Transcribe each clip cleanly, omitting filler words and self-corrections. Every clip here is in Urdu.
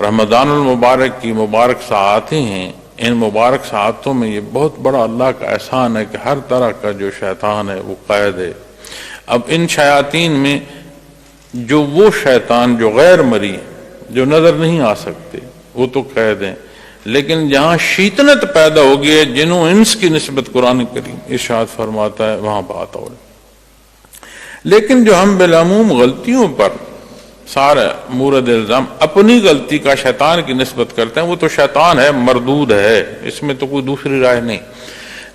رمضان المبارک کی مبارک ساعتیں ہیں، ان مبارک ساعتوں میں یہ بہت بڑا اللہ کا احسان ہے کہ ہر طرح کا جو شیطان ہے وہ قید ہے۔ اب ان شیاطین میں جو وہ شیطان جو غیر مری، جو نظر نہیں آ سکتے، وہ تو قید ہیں، لیکن جہاں شیطنت پیدا ہو گئی ہے جن و انس کی نسبت قرآن کریم ارشاد فرماتا ہے وہاں بات اور ہے۔ لیکن جو ہم بالعموم غلطیوں پر سارا مورد الزام اپنی غلطی کا شیطان کی نسبت کرتے ہیں، وہ تو شیطان ہے، مردود ہے، اس میں تو کوئی دوسری رائے نہیں۔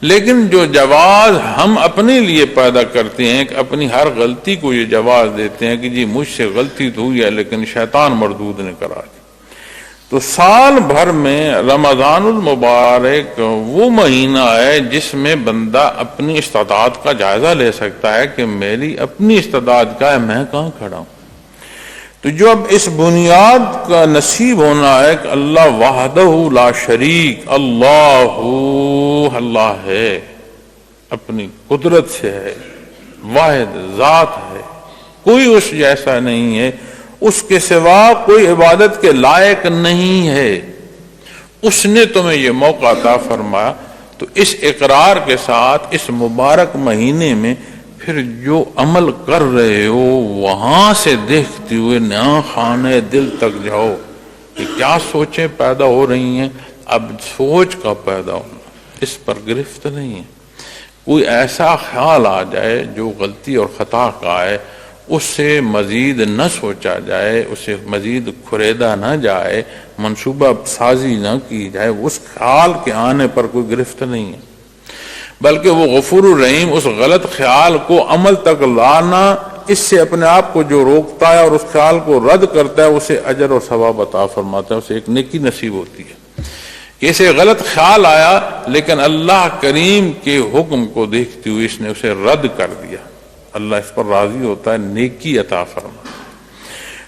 لیکن جو جواز ہم اپنے لیے پیدا کرتے ہیں کہ اپنی ہر غلطی کو یہ جواز دیتے ہیں کہ جی مجھ سے غلطی تو ہوئی ہے لیکن شیطان مردود نے کرا دی، تو سال بھر میں رمضان المبارک وہ مہینہ ہے جس میں بندہ اپنی استطاعت کا جائزہ لے سکتا ہے کہ میری اپنی استطاعت کا ہے، میں کہاں کھڑا ہوں۔ تو جو اب اس بنیاد کا نصیب ہونا ہے کہ اللہ وحدہ لا شریک، اللہ ہے، اپنی قدرت سے ہے، واحد ذات ہے، کوئی اس جیسا نہیں ہے، اس کے سوا کوئی عبادت کے لائق نہیں ہے، اس نے تمہیں یہ موقع عطا فرمایا۔ تو اس اقرار کے ساتھ اس مبارک مہینے میں پھر جو عمل کر رہے ہو وہاں سے دیکھتے ہوئے نیا خانے دل تک جاؤ کہ کیا سوچیں پیدا ہو رہی ہیں۔ اب سوچ کا پیدا ہونا اس پر گرفت نہیں ہے، کوئی ایسا خیال آ جائے جو غلطی اور خطا کا ہے، اس سے مزید نہ سوچا جائے، اسے مزید کھریدا نہ جائے، منصوبہ سازی نہ کی جائے، اس خیال کے آنے پر کوئی گرفت نہیں ہے، بلکہ وہ غفور الرحیم اس غلط خیال کو عمل تک لانا، اس سے اپنے آپ کو جو روکتا ہے اور اس خیال کو رد کرتا ہے اسے اجر اور ثواب عطا فرماتا ہے، اسے ایک نیکی نصیب ہوتی ہے کہ اسے غلط خیال آیا لیکن اللہ کریم کے حکم کو دیکھتے ہوئے اس نے اسے رد کر دیا، اللہ اس پر راضی ہوتا ہے، نیکی عطا فرماتا ہے۔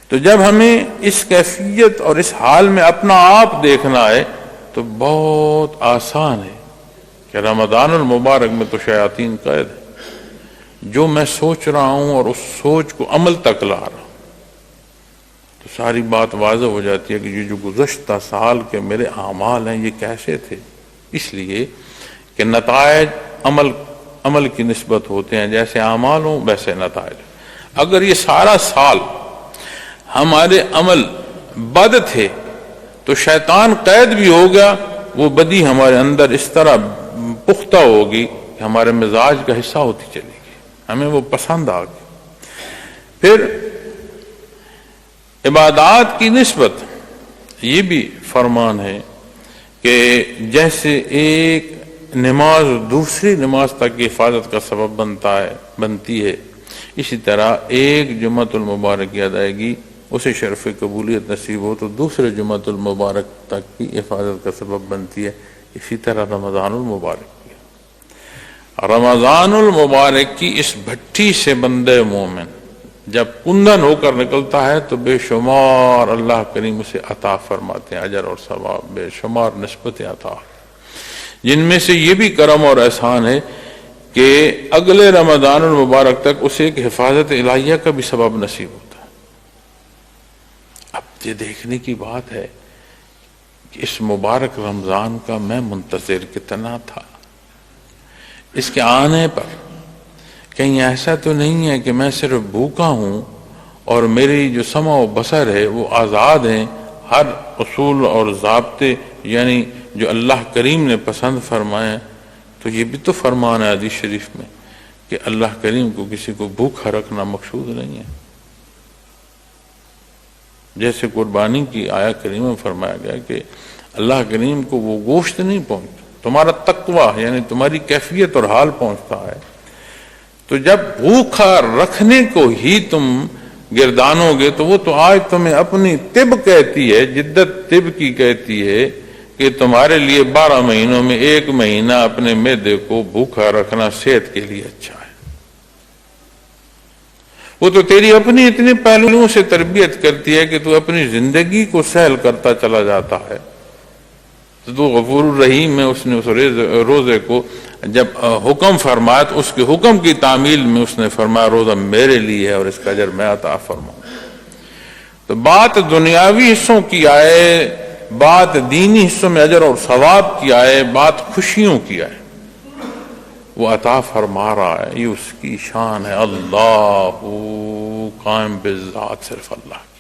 تو جب ہمیں اس کیفیت اور اس حال میں اپنا آپ دیکھنا ہے تو بہت آسان ہے کہ رمضان المبارک میں تو شیاطین قید ہے، جو میں سوچ رہا ہوں اور اس سوچ کو عمل تک لا رہا ہوں تو ساری بات واضح ہو جاتی ہے کہ یہ جو گزشتہ سال کے میرے اعمال ہیں یہ کیسے تھے، اس لیے کہ نتائج عمل کی نسبت ہوتے ہیں، جیسے اعمال ہوں ویسے نتائج۔ اگر یہ سارا سال ہمارے عمل بد تھے تو شیطان قید بھی ہو گیا، وہ بدی ہمارے اندر اس طرح پختہ ہوگی کہ ہمارے مزاج کا حصہ ہوتی چلے گی، ہمیں وہ پسند آ گئی۔ پھر عبادات کی نسبت یہ بھی فرمان ہے کہ جیسے ایک نماز دوسری نماز تک کی حفاظت کا سبب بنتی ہے، اسی طرح ایک جمعۃ المبارک کی ادائیگی اسے شرف قبولیت نصیب ہو تو دوسرے جمعۃ المبارک تک کی حفاظت کا سبب بنتی ہے، اسی طرح رمضان المبارک کی۔ رمضان المبارک کی اس بھٹی سے بندے مومن جب کندن ہو کر نکلتا ہے تو بے شمار اللہ کریم اسے عطا فرماتے ہیں، اجر اور ثواب بے شمار نسبتیں عطا، جن میں سے یہ بھی کرم اور احسان ہے کہ اگلے رمضان المبارک تک اسے ایک حفاظت الہیہ کا بھی سبب نصیب ہوتا ہے۔ اب یہ دیکھنے کی بات ہے کہ اس مبارک رمضان کا میں منتظر کتنا تھا، اس کے آنے پر کہیں ایسا تو نہیں ہے کہ میں صرف بھوکا ہوں اور میری جو سمع و بصر ہے وہ آزاد ہیں، ہر اصول اور ضابطے یعنی جو اللہ کریم نے پسند فرمائے، تو یہ بھی تو فرمان ہے حدیث شریف میں کہ اللہ کریم کو کسی کو بھوکا رکھنا مقصود نہیں ہے۔ جیسے قربانی کی آیا کریمہ میں فرمایا گیا کہ اللہ کریم کو وہ گوشت نہیں پہنچتا، تمہارا تقویٰ یعنی تمہاری کیفیت اور حال پہنچتا ہے۔ تو جب بھوکا رکھنے کو ہی تم گردانو گے تو وہ تو آج تمہیں اپنی طب کہتی ہے، جدت طب کی کہتی ہے کہ تمہارے لیے 12 مہینوں میں 1 مہینہ اپنے معدے کو بھوکا رکھنا صحت کے لیے اچھا ہے۔ وہ تو تیری اپنی اتنے پہلوؤں سے تربیت کرتی ہے کہ تو اپنی زندگی کو سہل کرتا چلا جاتا ہے۔ تو غفور الرحیم میں اس نے اس روزے کو جب حکم فرمایا تو اس کے حکم کی تعمیل میں اس نے فرمایا روزہ میرے لیے ہے اور اس کا اجر میں عطا فرماؤں۔ تو بات دنیاوی حصوں کی آئے، بات دینی حصوں میں اجر اور ثواب کی آئے، بات خوشیوں کی آئے، وہ عطا فرما رہا ہے، یہ اس کی شان ہے۔ اللہ قائم بالذات، صرف اللہ۔